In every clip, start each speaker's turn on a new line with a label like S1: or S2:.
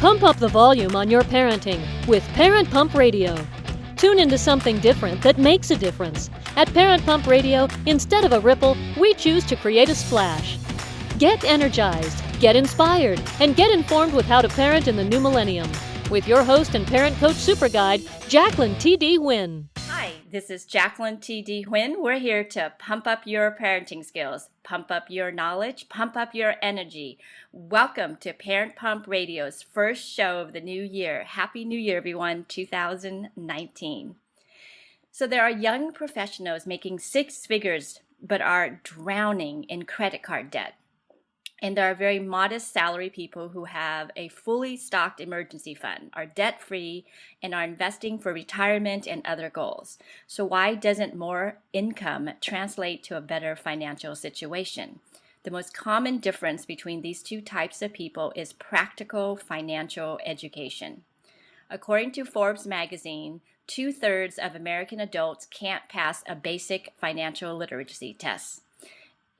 S1: Pump up the volume on your parenting with Parent Pump Radio. Tune into something different that makes a difference. At Parent Pump Radio, instead of a ripple, we choose to create a splash. Get energized, get inspired, and get informed with how to parent in the new millennium. With your host and parent coach super guide, Jacqueline T.D. Huynh.
S2: Hi, this is Jacqueline T.D. Huynh. We're here to pump up your parenting skills, pump up your knowledge, pump up your energy. Welcome to Parent Pump Radio's first show of the new year. Happy New Year, everyone, 2019. So there are young professionals making six figures but are drowning in credit card debt. And there are very modest salary people who have a fully stocked emergency fund, are debt-free, and are investing for retirement and other goals. So why doesn't more income translate to a better financial situation? The most common difference between these two types of people is practical financial education. According to Forbes magazine, 2/3 of American adults can't pass a basic financial literacy test.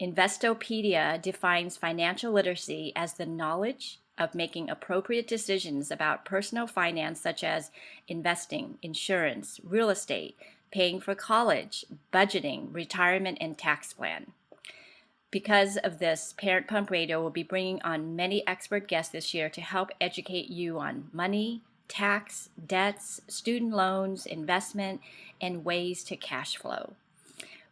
S2: Investopedia defines financial literacy as the knowledge of making appropriate decisions about personal finance, such as investing, insurance, real estate, paying for college, budgeting, retirement, and tax plan. Because of this, Parent Pump Radio will be bringing on many expert guests this year to help educate you on money, tax, debts, student loans, investment, and ways to cash flow.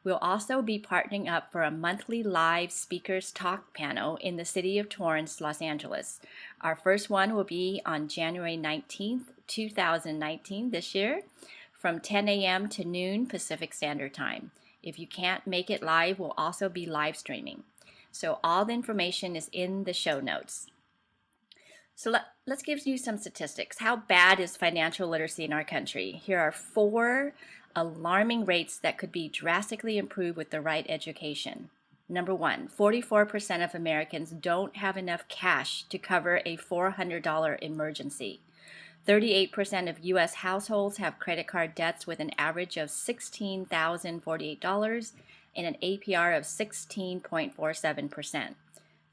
S2: We'll also be partnering up for a monthly live speakers talk panel in the city of Torrance, Los Angeles. Our first one will be on January 19th, 2019 this year from 10 a.m. to noon Pacific Standard Time. If you can't make it live, we'll also be live streaming. So all the information is in the show notes. So let's give you some statistics. How bad is financial literacy in our country? Here are 4 alarming rates that could be drastically improved with the right education. Number 1, 44% of Americans don't have enough cash to cover a $400 emergency. 38% of U.S. households have credit card debts with an average of $16,048 and an APR of 16.47%.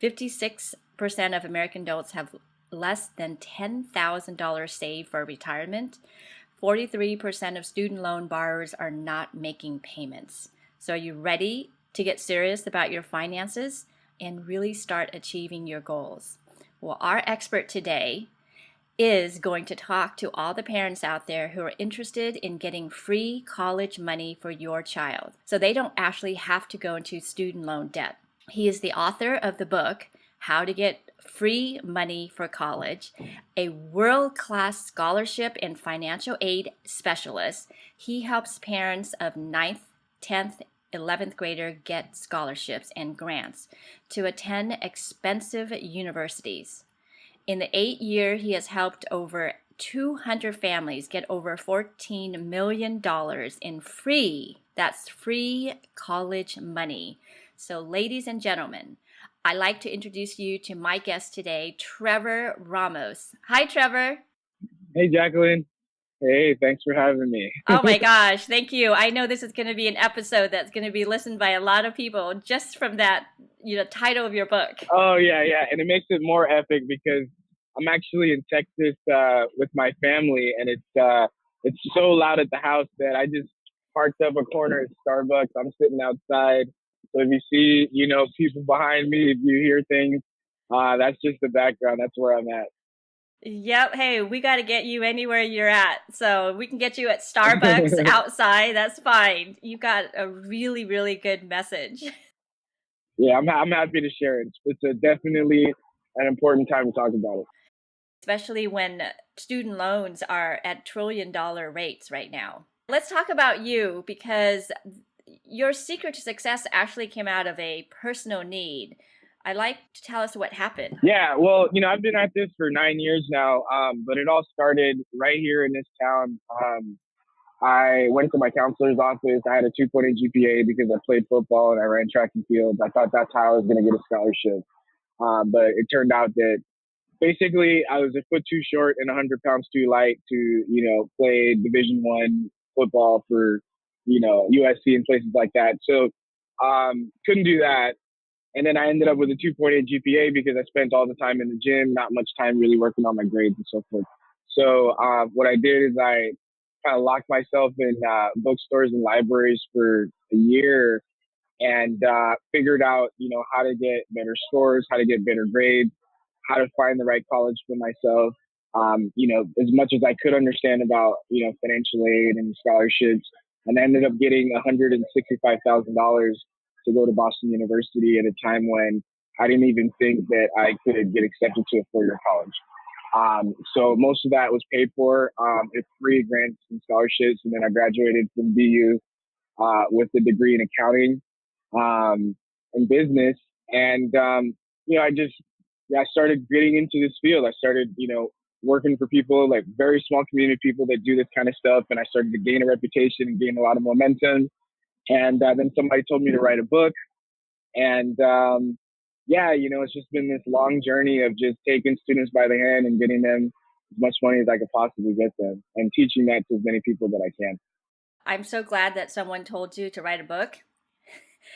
S2: 56% of American adults have less than $10,000 saved for retirement. 43% of student loan borrowers are not making payments. So are you ready to get serious about your finances and really start achieving your goals? Well, our expert today is going to talk to all the parents out there who are interested in getting free college money for your child, so they don't actually have to go into student loan debt. He is the author of the book, How to Get Free Money for College, a world-class scholarship and financial aid specialist. He helps parents of 9th, 10th, 11th grader get scholarships and grants to attend expensive universities. In the 8 years, he has helped over 200 families get over $14 million in free college money. So ladies and gentlemen, I'd like to introduce you to my guest today, Trevor Ramos. Hi, Trevor.
S3: Hey, Jacqueline. Hey, thanks for having me.
S2: Oh my gosh, thank you. I know this is going to be an episode that's going to be listened by a lot of people just from that, title of your book.
S3: Oh, yeah. And it makes it more epic because I'm actually in Texas with my family, and it's so loud at the house that I just parked up a corner at Starbucks. I'm sitting outside. So if you see, people behind me, if you hear things, that's just the background. That's where I'm at.
S2: Yep. Hey, we got to get you anywhere you're at. So we can get you at Starbucks outside. That's fine. You got a really, really good message.
S3: Yeah, I'm happy to share it. It's definitely an important time to talk about it.
S2: Especially when student loans are at trillion-dollar rates right now. Let's talk about you, because your secret to success actually came out of a personal need. I'd like to tell us what happened.
S3: Yeah, well, I've been at this for 9 years now, but it all started right here in this town. I went to my counselor's office. I had a 2.8 GPA because I played football and I ran track and field. I thought that's how I was going to get a scholarship. But it turned out that basically I was a foot too short and 100 pounds too light to, play Division I football for, USC and places like that. So couldn't do that. And then I ended up with a 2.8 GPA because I spent all the time in the gym, not much time really working on my grades and so forth. So what I did is I kind of locked myself in bookstores and libraries for a year and figured out, how to get better scores, how to get better grades, how to find the right college for myself. As much as I could understand about, financial aid and scholarships. And I ended up getting $165,000 to go to Boston University at a time when I didn't even think that I could get accepted to a four-year college. So most of that was paid for with free grants and scholarships. And then I graduated from BU with a degree in accounting and business. And, I started getting into this field. I started, working for people, like very small community people that do this kind of stuff. And I started to gain a reputation and gain a lot of momentum. And then somebody told me to write a book. And it's just been this long journey of just taking students by the hand and getting them as much money as I could possibly get them and teaching that to as many people that I can.
S2: I'm so glad that someone told you to write a book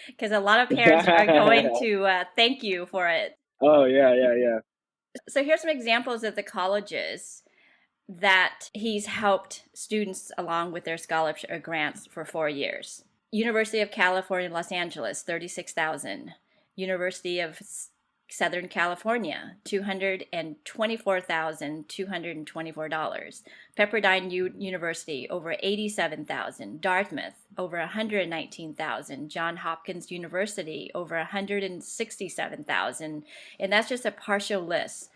S2: because a lot of parents are going to thank you for it.
S3: Oh, yeah.
S2: So here's some examples of the colleges that he's helped students along with their scholarship or grants for 4 years. University of California, Los Angeles, $36,000. University of Southern California, $224,224. Pepperdine University, over $87,000. Dartmouth, over $119,000. Johns Hopkins University, over $167,000. And that's just a partial list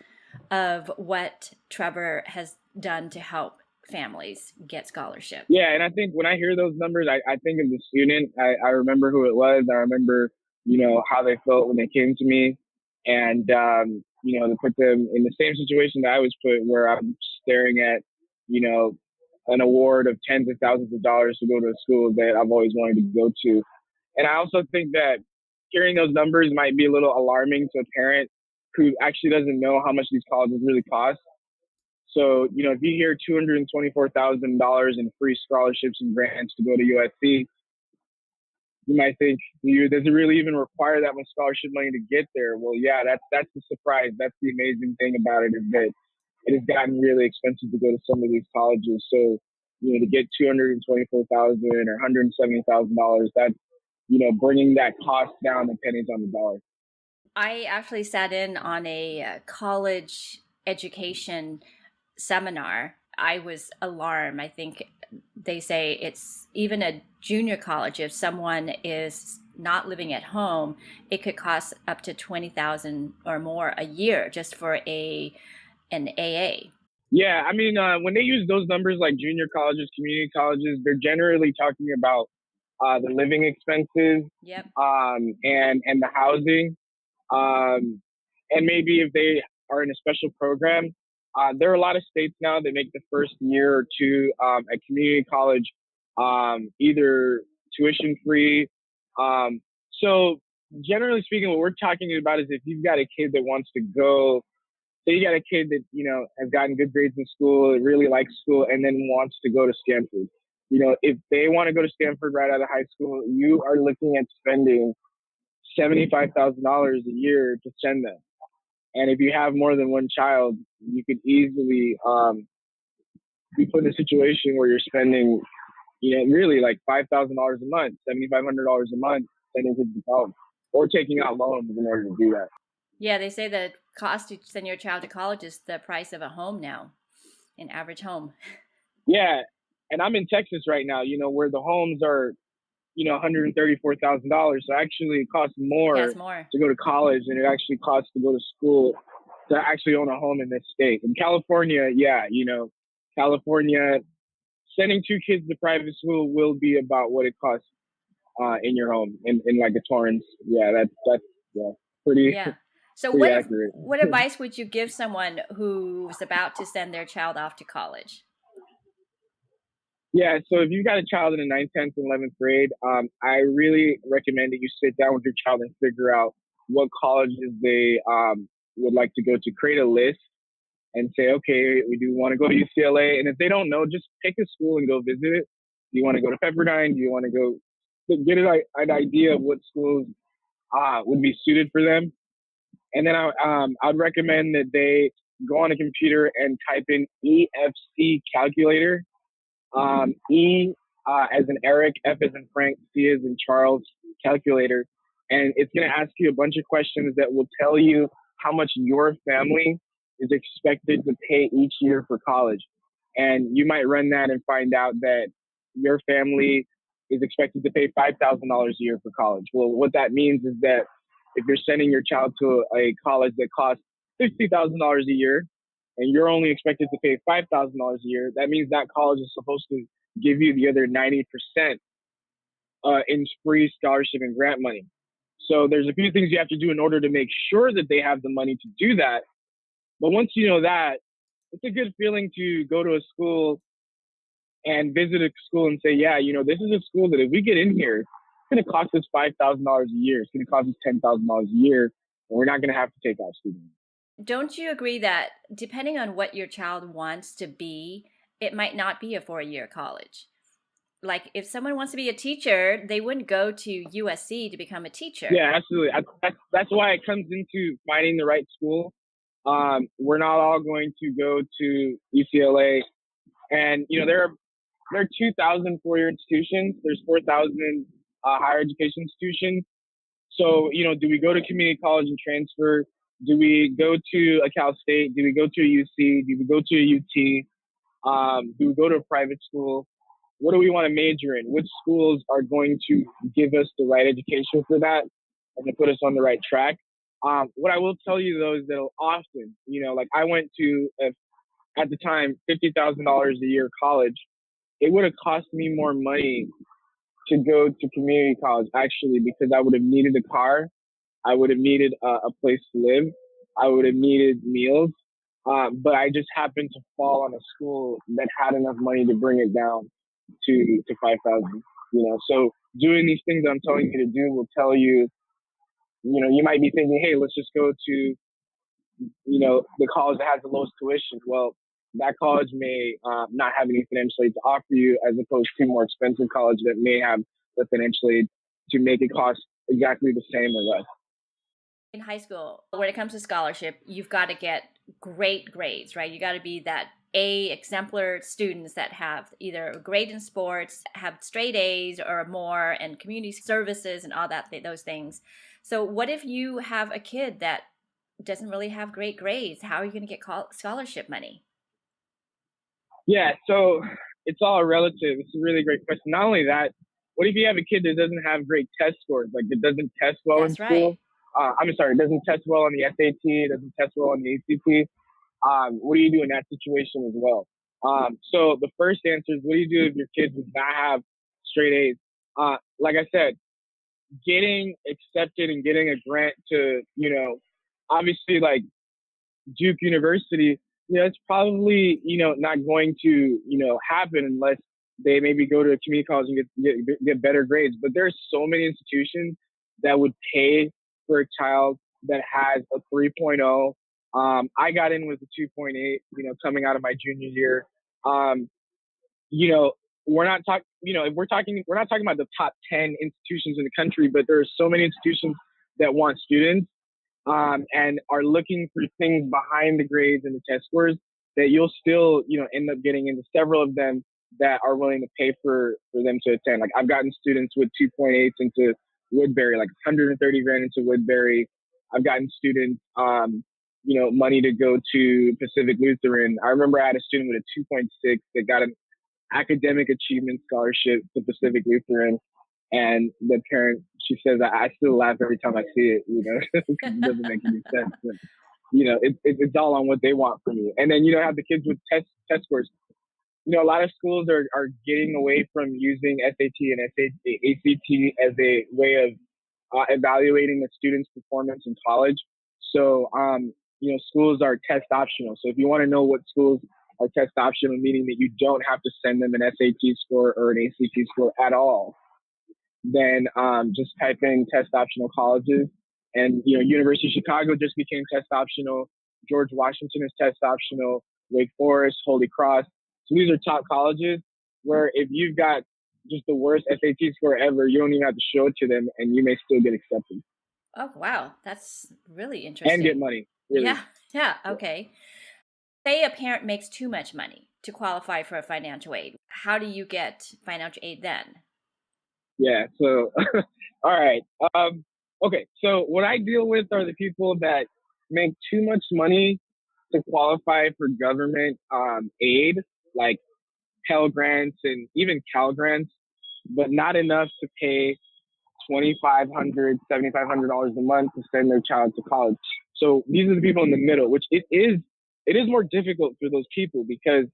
S2: of what Trevor has done to help families get scholarship.
S3: Yeah, and I think when I hear those numbers, I think of the student. I remember who it was. I remember, how they felt when they came to me. And, to put them in the same situation that I was put, where I'm staring at, an award of tens of thousands of dollars to go to a school that I've always wanted to go to. And I also think that hearing those numbers might be a little alarming to a parent who actually doesn't know how much these colleges really cost. So, if you hear $224,000 in free scholarships and grants to go to USC, you might think, does it really even require that much scholarship money to get there? Well, yeah, that's the surprise. That's the amazing thing about it, is that it has gotten really expensive to go to some of these colleges. So, to get $224,000 or $170,000, that's, bringing that cost down to pennies on the dollar.
S2: I actually sat in on a college education seminar. I was alarmed. I think they say it's even a junior college. If someone is not living at home, it could cost up to $20,000 or more a year just for an AA.
S3: Yeah, I mean, when they use those numbers like junior colleges, community colleges, they're generally talking about the living expenses,
S2: yep,
S3: and the housing, and maybe if they are in a special program. There are a lot of states now that make the first year or two at community college either tuition free. So generally speaking, what we're talking about is if you've got a kid that wants to go, say you got a kid that, has gotten good grades in school, really likes school, and then wants to go to Stanford. If they want to go to Stanford right out of high school, you are looking at spending $75,000 a year to send them. And if you have more than one child, you could easily be put in a situation where you're spending, really like $5,000 a month, $7,500 a month sending kids to college, or taking out loans in order to do that.
S2: Yeah, they say the cost to send your child to college is the price of a home now, an average home.
S3: Yeah, and I'm in Texas right now, where the homes are, $134,000. So actually it costs more to go to college than it actually costs to go to school, to actually own a home in this state. In California, California, sending two kids to private school will be about what it costs in your home, in like a Torrance. Yeah, that's pretty.
S2: Yeah. So
S3: pretty
S2: what advice would you give someone who's about to send their child off to college?
S3: Yeah, so if you've got a child in the 9th, 10th, and 11th grade, I really recommend that you sit down with your child and figure out what colleges they would like to go to. Create a list and say, okay, we do want to go to UCLA. And if they don't know, just pick a school and go visit it. Do you want to go to Pepperdine? Do you want to go get an idea of what schools would be suited for them. And then I'd recommend that they go on a computer and type in EFC calculator. E as in Eric, F as in Frank, C as in Charles calculator. And it's going to ask you a bunch of questions that will tell you how much your family is expected to pay each year for college. And you might run that and find out that your family is expected to pay $5,000 a year for college. Well, what that means is that if you're sending your child to a college that costs $50,000 a year and you're only expected to pay $5,000 a year, that means that college is supposed to give you the other 90% in free scholarship and grant money. So there's a few things you have to do in order to make sure that they have the money to do that. But once you know that, it's a good feeling to go to a school and visit a school and say, yeah, this is a school that if we get in here, it's going to cost us $5,000 a year. It's going to cost us $10,000 a year, and we're not going to have to take off students.
S2: Don't you agree that depending on what your child wants to be, it might not be a 4-year college? Like if someone wants to be a teacher, they wouldn't go to USC to become a teacher.
S3: Yeah, absolutely. That's why it comes into finding the right school. We're not all going to go to UCLA, and there are 2,000 four-year institutions. There's 4,000 higher education institutions. So do we go to community college and transfer? Do we go to a Cal State? Do we go to a UC? Do we go to a UT? Do we go to a private school? What do we want to major in? Which schools are going to give us the right education for that and to put us on the right track? What I will tell you though is that often, like I went to at the time $50,000 a year college. It would have cost me more money to go to community college actually because I would have needed a car, I would have needed a place to live, I would have needed meals, but I just happened to fall on a school that had enough money to bring it down to 5,000. So doing these things I'm telling you to do will tell you, you might be thinking, hey, let's just go to, the college that has the lowest tuition. Well, that college may not have any financial aid to offer you as opposed to more expensive college that may have the financial aid to make it cost exactly the same or less.
S2: In high school, when it comes to scholarship, you've got to get great grades, right? You got to be that A exemplar students that have either a grade in sports, have straight A's or more, and community services and all that, those things. So what if you have a kid that doesn't really have great grades? How are you going to get scholarship money?
S3: Yeah, so it's all relative. It's a really great question. Not only that, what if you have a kid that doesn't have great test scores, like it doesn't test well in school? It doesn't test well on the SAT, it doesn't test well on the ACT. What do you do in that situation as well? So the first answer is, what do you do if your kid does not have straight A's? Like I said, getting accepted and getting a grant to, obviously like Duke University, it's probably, not going to, happen unless they maybe go to a community college and get better grades. But there's so many institutions that would pay for a child that has a 3.0. I got in with a 2.8, coming out of my junior year. We're not talking, we're not talking about the top 10 institutions in the country, but there are so many institutions that want students and are looking for things behind the grades and the test scores that you'll still, end up getting into several of them that are willing to pay for them to attend. Like I've gotten students with 2.8s into Woodbury, like 130 grand into Woodbury. I've gotten students, money to go to Pacific Lutheran. I remember I had a student with a 2.6 that got an academic achievement scholarship to Pacific Lutheran. And the parent, she says, I still laugh every time I see it, it doesn't make any sense. But, it's all on what they want from you. And then, have the kids with test scores. A lot of schools are getting away from using SAT and ACT as a way of evaluating a student's performance in college. So, schools are test optional. So if you want to know what schools are test optional, meaning that you don't have to send them an SAT score or an ACT score at all, then just type in test optional colleges. And, University of Chicago just became test optional. George Washington is test optional. Wake Forest, Holy Cross. So these are top colleges where if you've got just the worst SAT score ever, you don't even have to show it to them and you may still get accepted.
S2: Oh, wow. That's really
S3: and get
S2: interesting.
S3: money. Really.
S2: Yeah. Yeah. Okay. Say a parent makes too much money to qualify for financial aid. How do you get financial aid then?
S3: Yeah. So, all right. Okay. So what I deal with are the people that make too much money to qualify for government aid, like Pell grants and even Cal grants, but not enough to pay $2,500, $7,500 a month to send their child to college. So these are the people in the middle, which it is more difficult for those people because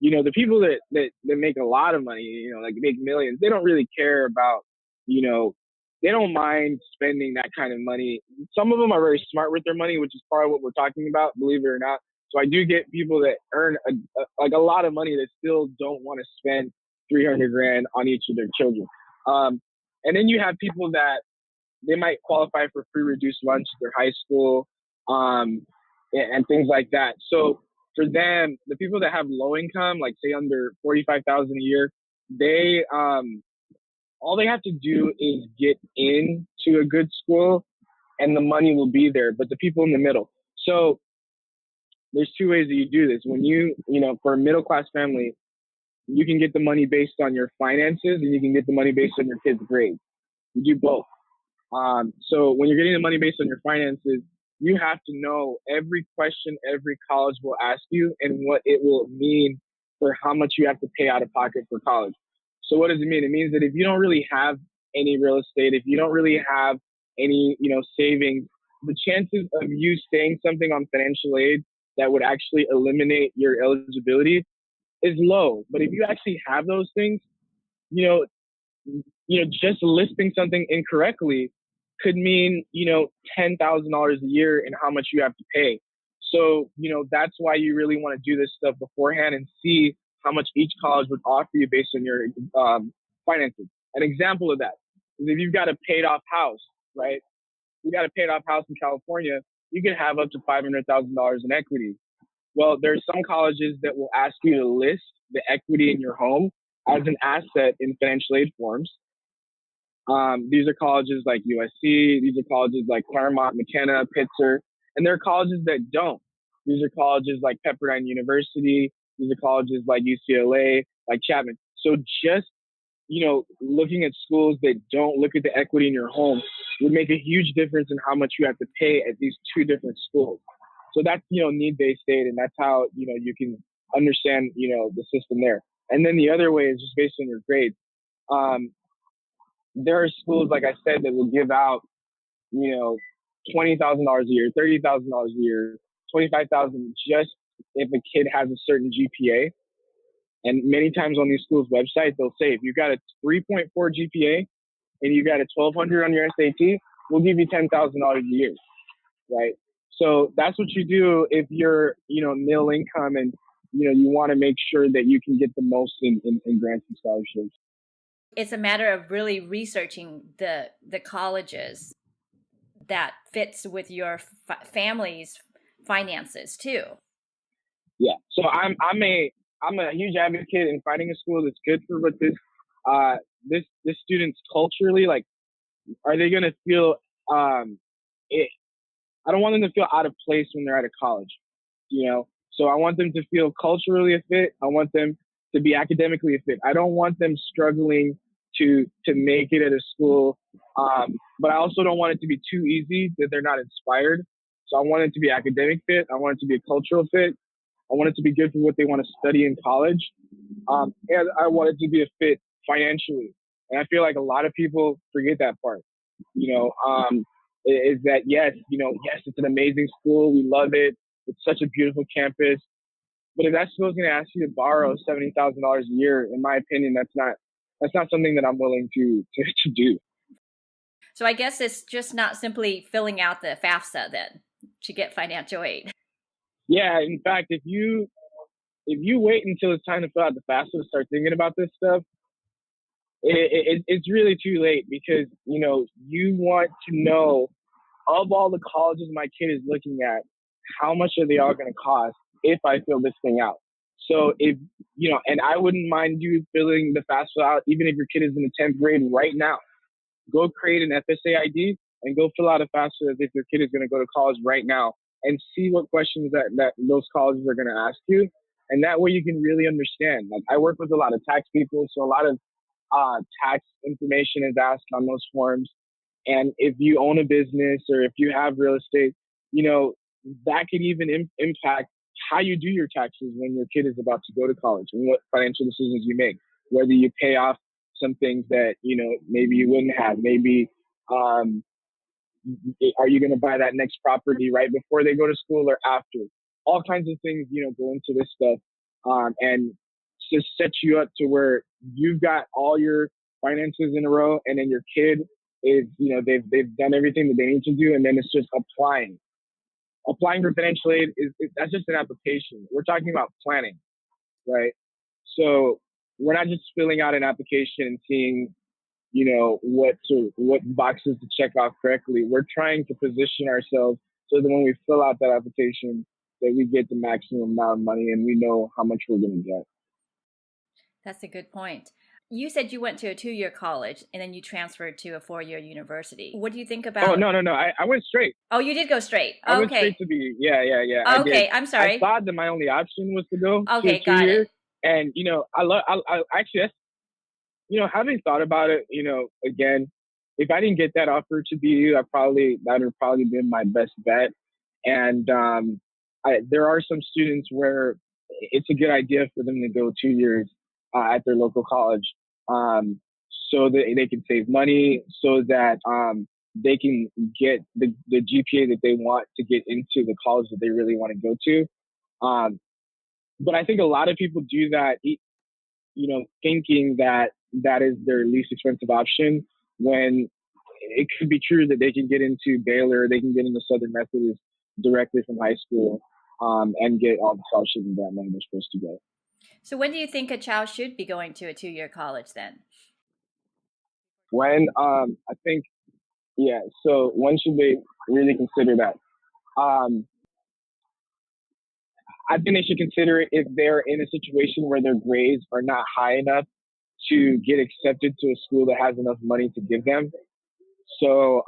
S3: the people that make a lot of money, like make millions, they don't really care about, you know, they don't mind spending that kind of money. Some of them are very smart with their money, which is part of what we're talking about, believe it or not. So I do get people that earn like a lot of money that still don't want to spend 300 grand on each of their children. And then you have people that they might qualify for free reduced lunch at their high school, and things like that. So for them, the people that have low income, like say under 45,000 a year, they all they have to do is get into a good school, and the money will be there. But the people in the middle, so there's two ways that you do this. When for a middle class family, you can get the money based on your finances, and you can get the money based on your kids' grades. You do both. So when you're getting the money based on your finances, you have to know every question every college will ask you and what it will mean for how much you have to pay out of pocket for college. So what does it mean? It means that if you don't really have any real estate, if you don't really have any, savings, the chances of you saying something on financial aid that would actually eliminate your eligibility is low. But if you actually have those things, you know, just listing something incorrectly could mean, $10,000 a year in how much you have to pay. So, that's why you really want to do this stuff beforehand and see how much each college would offer you based on your finances. An example of that is if you've got a paid off house, right? You got a paid off house in California, you can have up to $500,000 in equity. Well, there's some colleges that will ask you to list the equity in your home as an asset in financial aid forms. These are colleges like USC. These are colleges like Claremont, McKenna, Pitzer, and there are colleges that don't. These are colleges like Pepperdine University. These are colleges like UCLA, like Chapman. So just, looking at schools that don't look at the equity in your home would make a huge difference in how much you have to pay at these two different schools. So that's, need-based aid, and that's how, you can understand, the system there. And then the other way is just based on your grades. There are schools, like I said, that will give out, $20,000 a year, $30,000 a year, 25,000 just if a kid has a certain GPA. And many times on these schools' websites, they'll say if you got a 3.4 GPA and you got a 1,200 on your SAT, we'll give you $10,000 a year, right? So that's what you do if you're, nil income and you want to make sure that you can get the most in grants and scholarships.
S2: It's a matter of really researching the colleges that fits with your family's finances too.
S3: Yeah. So I'm a huge advocate in finding a school that's good for what this students culturally, like, are they going to feel it? I don't want them to feel out of place when they're at a college, So I want them to feel culturally a fit. I want them to be academically a fit. I don't want them struggling to make it at a school, but I also don't want it to be too easy that they're not inspired. So I want it to be academic fit. I want it to be a cultural fit. I want it to be good for what they want to study in college, and I want it to be a fit financially. And I feel like a lot of people forget that part. Is that yes, it's an amazing school. We love it. It's such a beautiful campus. But if that school is going to ask you to borrow $70,000 a year, in my opinion, that's not something that I'm willing to do.
S2: So I guess it's just not simply filling out the FAFSA then to get financial aid.
S3: Yeah, in fact, if you wait until it's time to fill out the FAFSA to start thinking about this stuff, it's really too late because you want to know of all the colleges my kid is looking at, how much are they all going to cost if I fill this thing out. So if and I wouldn't mind you filling the FAFSA out even if your kid is in the 10th grade right now. Go create an FSA ID and go fill out a FAFSA as if your kid is going to go to college right now, and see what questions that those colleges are going to ask you. And that way you can really understand. Like, I work with a lot of tax people, so a lot of tax information is asked on those forms. And if you own a business or if you have real estate, that could even impact how you do your taxes when your kid is about to go to college and what financial decisions you make, whether you pay off some things that, maybe you wouldn't have. Maybe, are you going to buy that next property right before they go to school or after? All kinds of things, go into this stuff. And just set you up to where you've got all your finances in a row, and then your kid is, they've done everything that they need to do, and then it's just applying. Applying for financial aid that's just an application. We're talking about planning, right? So we're not just filling out an application and seeing, what boxes to check off correctly. We're trying to position ourselves so that when we fill out that application, that we get the maximum amount of money and we know how much we're going to get.
S2: That's a good point. You said you went to a 2-year college and then you transferred to a 4-year university. What do you think about?
S3: Oh, no. I went straight.
S2: Oh, you did go straight.
S3: I went straight to yeah.
S2: Okay, I'm sorry.
S3: I thought that my only option was to go to a 2
S2: got
S3: year.
S2: it.
S3: And, I actually, that's, having thought about it, again, if I didn't get that offer to BU, that would have probably been my best bet. And there are some students where it's a good idea for them to go 2 years at their local college, so that they can save money, so that they can get the GPA that they want to get into the college that they really want to go to. But I think a lot of people do that, thinking that is their least expensive option, when it could be true that they can get into Baylor, they can get into Southern Methodist directly from high school, and get all the scholarships and that money they're supposed to get.
S2: So when do you think a child should be going to a 2-year college then?
S3: When, I think, so when should they really consider that? I think they should consider it if they're in a situation where their grades are not high enough to get accepted to a school that has enough money to give them. So,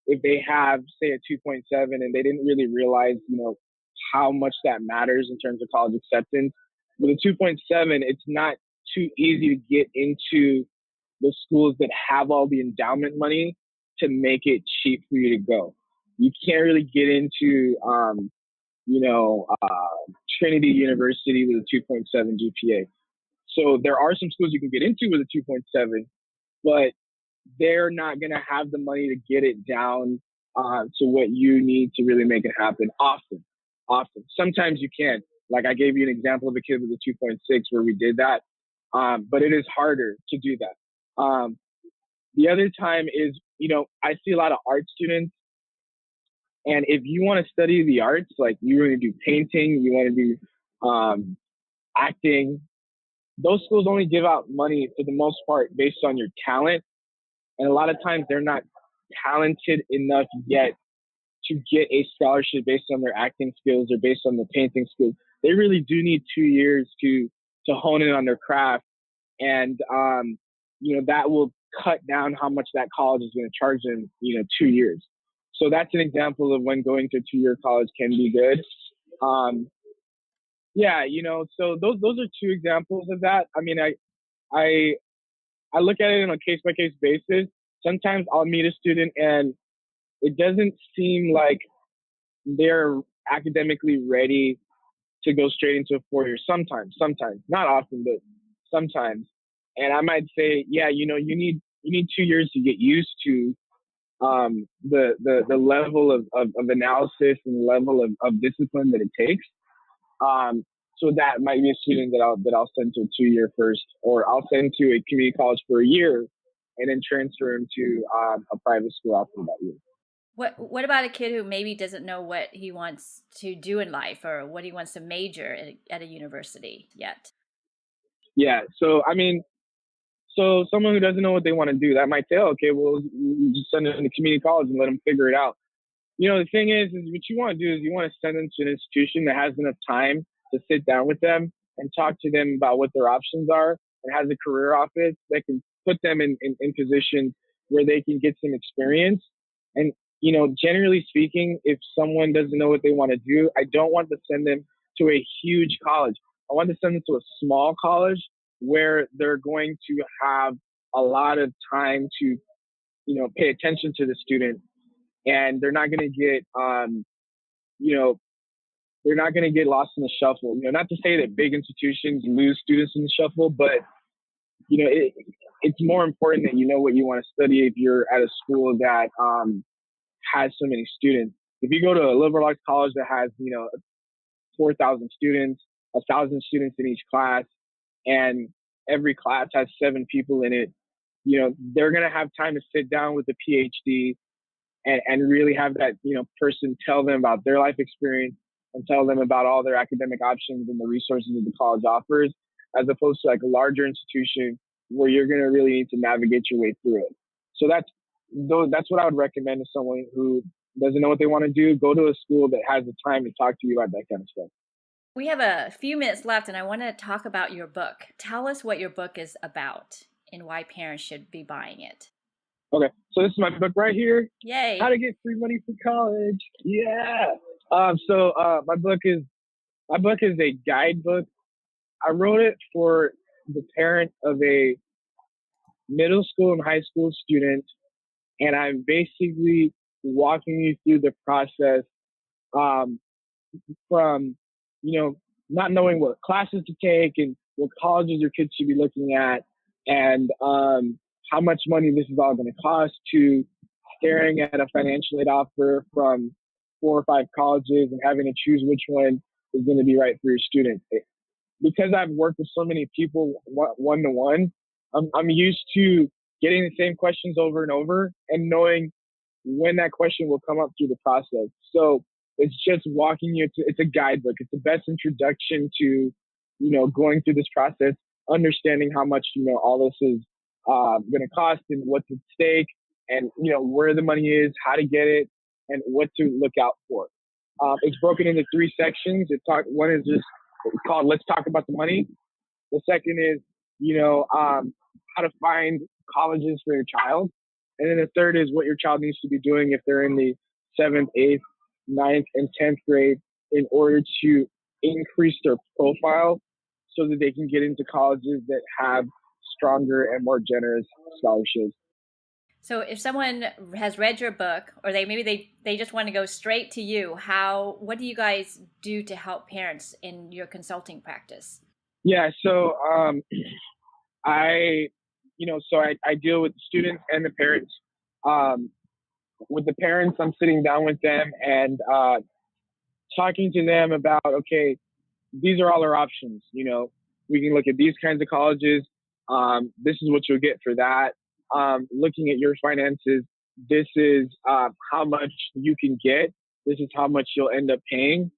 S3: if they have, say, a 2.7 and they didn't really realize, how much that matters in terms of college acceptance, with a 2.7, it's not too easy to get into the schools that have all the endowment money to make it cheap for you to go. You can't really get into, Trinity University with a 2.7 GPA. So there are some schools you can get into with a 2.7, but they're not going to have the money to get it down to what you need to really make it happen. Often. Sometimes you can. Like, I gave you an example of a kid with a 2.6 where we did that, but it is harder to do that. The other time is, I see a lot of art students, and if you want to study the arts, like you want to do painting, you want to do acting, those schools only give out money for the most part based on your talent. And a lot of times they're not talented enough yet to get a scholarship based on their acting skills or based on their painting skills. They really do need 2 years to hone in on their craft. And, that will cut down how much that college is going to charge them, 2 years. So that's an example of when going to a 2-year college can be good. So those are two examples of that. I mean, I look at it on a case-by-case basis. Sometimes I'll meet a student and it doesn't seem like they're academically ready to go straight into a 4-year. Sometimes, not often, but sometimes. And I might say, you need 2 years to get used to the level of analysis and the level of discipline that it takes. So that might be a student that I'll send to a 2-year first, or I'll send to a community college for a year and then transfer him to a private school after that year.
S2: What about a kid who maybe doesn't know what he wants to do in life or what he wants to major at a university yet?
S3: Yeah. So, someone who doesn't know what they want to do, that might say, okay, well, you just send them to community college and let them figure it out. The thing is what you want to do is you want to send them to an institution that has enough time to sit down with them and talk to them about what their options are, and has a career office that can put them in position where they can get some experience. And, generally speaking, if someone doesn't know what they want to do, I don't want to send them to a huge college. I want to send them to a small college where they're going to have a lot of time to, pay attention to the student, and they're not going to get, they're not going to get lost in the shuffle. Not to say that big institutions lose students in the shuffle, but it's more important that you know what you want to study if you're at a school that has so many students. If you go to a liberal arts college that has 4,000 students, 1,000 students in each class, and every class has 7 people in it, they're going to have time to sit down with a PhD and really have that person tell them about their life experience and tell them about all their academic options and the resources that the college offers, as opposed to like a larger institution where you're going to really need to navigate your way through it. So that's what I would recommend to someone who doesn't know what they want to do. Go to a school that has the time to talk to you about that kind of stuff.
S2: We have a few minutes left, and I want to talk about your book. Tell us what your book is about and why parents should be buying it.
S3: Okay, so this is my book right here.
S2: Yay!
S3: How to get free money for college. Yeah. My book is a guidebook. I wrote it for the parent of a middle school and high school student, and I'm basically walking you through the process from not knowing what classes to take and what colleges your kids should be looking at, and how much money this is all going to cost, to staring at a financial aid offer from 4 or 5 colleges and having to choose which one is going to be right for your student. Because I've worked with so many people one-to-one, I'm used to getting the same questions over and over and knowing when that question will come up through the process. So it's just walking you to, it's a guidebook. It's the best introduction to, going through this process, understanding how much, all this is going to cost and what's at stake, and, where the money is, how to get it, and what to look out for. It's broken into 3 sections. One is just called Let's Talk About the Money. The second is, how to find colleges for your child. And then the third is what your child needs to be doing if they're in the 7th, 8th, 9th, and 10th grade in order to increase their profile so that they can get into colleges that have stronger and more generous scholarships.
S2: So if someone has read your book, or they just want to go straight to you, what do you guys do to help parents in your consulting practice?
S3: Yeah, so I deal with the students and the parents. With the parents, I'm sitting down with them and talking to them about, okay, these are all our options. We can look at these kinds of colleges. This is what you'll get for that. Looking at your finances, this is how much you can get. This is how much you'll end up paying,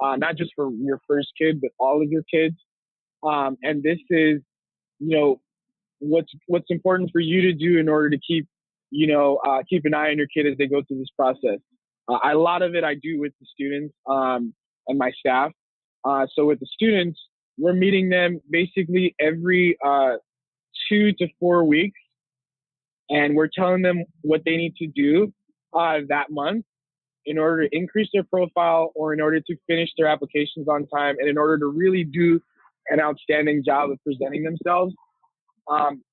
S3: not just for your first kid, but all of your kids. And this is, what's important for you to do in order to keep an eye on your kid as they go through this process. A lot of it I do with the students and my staff. So with the students, we're meeting them basically every 2 to 4 weeks, and we're telling them what they need to do that month in order to increase their profile, or in order to finish their applications on time, and in order to really do an outstanding job of presenting themselves.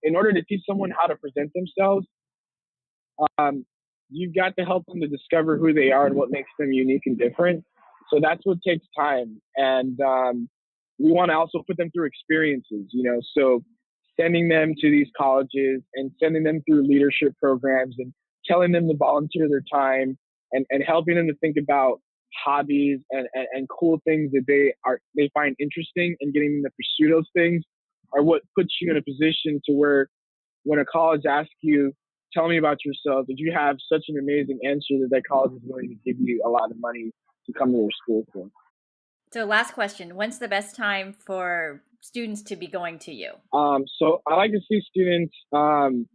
S3: In order to teach someone how to present themselves, you've got to help them to discover who they are and what makes them unique and different. So that's what takes time. And we want to also put them through experiences, so sending them to these colleges and sending them through leadership programs and telling them to volunteer their time and helping them to think about hobbies and cool things that they find interesting, and getting them to pursue those things are what puts you in a position to where when a college asks you, tell me about yourself, did you have such an amazing answer that college is willing to give you a lot of money to come to their school for.
S2: So last question, when's the best time for students to be going to you?
S3: So I like to see students in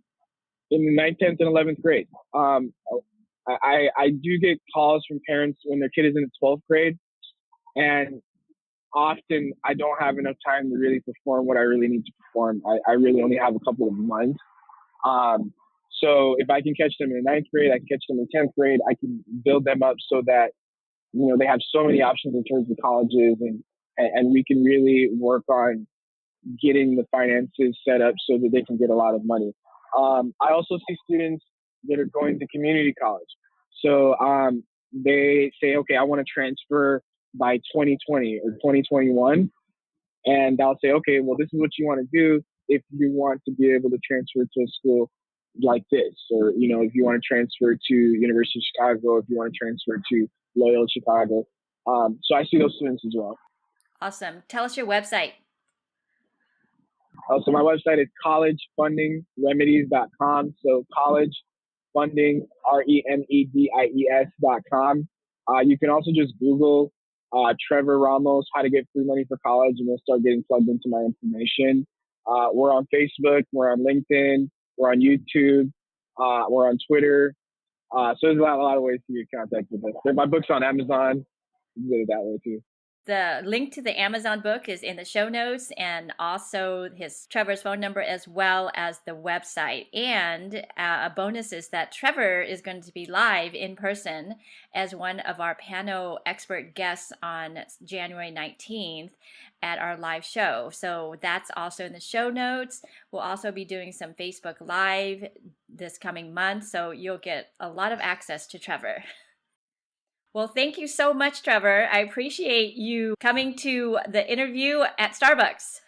S3: the 9th, 10th, and 11th grade. I do get calls from parents when their kid is in the 12th grade, and often I don't have enough time to really perform what I really need to perform. I really only have a couple of months. So if I can catch them in the 9th grade, I can catch them in 10th grade, I can build them up so that, they have so many options in terms of colleges, and we can really work on getting the finances set up so that they can get a lot of money. I also see students that are going to community college. So they say, okay, I want to transfer by 2020 or 2021. And I'll say, okay, well, this is what you want to do if you want to be able to transfer to a school like this, or, if you want to transfer to University of Chicago, if you want to transfer to Loyola Chicago. So I see those students as well.
S2: Awesome. Tell us your website.
S3: So my website is collegefundingremedies.com. So collegefunding, remedies.com. You can also just Google Trevor Ramos, how to get free money for college, and you'll start getting plugged into my information. We're on Facebook, we're on LinkedIn, we're on YouTube, we're on Twitter. So there's a lot of ways to get in contact with us. My book's on Amazon. You can get it that way too.
S2: The link to the Amazon book is in the show notes, and also Trevor's phone number, as well as the website. And a bonus is that Trevor is going to be live in person as one of our panel expert guests on January 19th at our live show. So that's also in the show notes. We'll also be doing some Facebook Live this coming month, so you'll get a lot of access to Trevor. Well, thank you so much, Trevor. I appreciate you coming to the interview at Starbucks.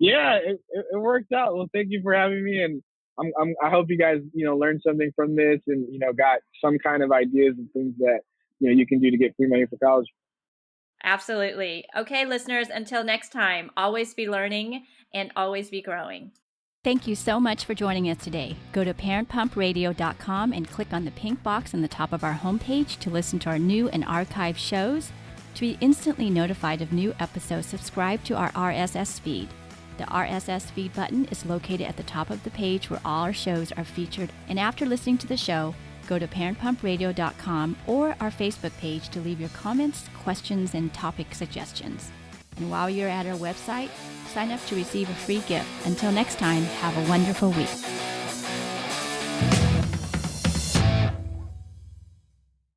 S3: Yeah, it worked out. Well, thank you for having me, and I hope you guys learned something from this, and got some kind of ideas and things that you can do to get free money for college.
S2: Absolutely. Okay, listeners, until next time, always be learning and always be growing.
S4: Thank you so much for joining us today. Go to parentpumpradio.com and click on the pink box on the top of our homepage to listen to our new and archived shows. To be instantly notified of new episodes, subscribe to our RSS feed. The RSS feed button is located at the top of the page where all our shows are featured. And after listening to the show, go to parentpumpradio.com or our Facebook page to leave your comments, questions, and topic suggestions. And while you're at our website, sign up to receive a free gift. Until next time, have a wonderful week.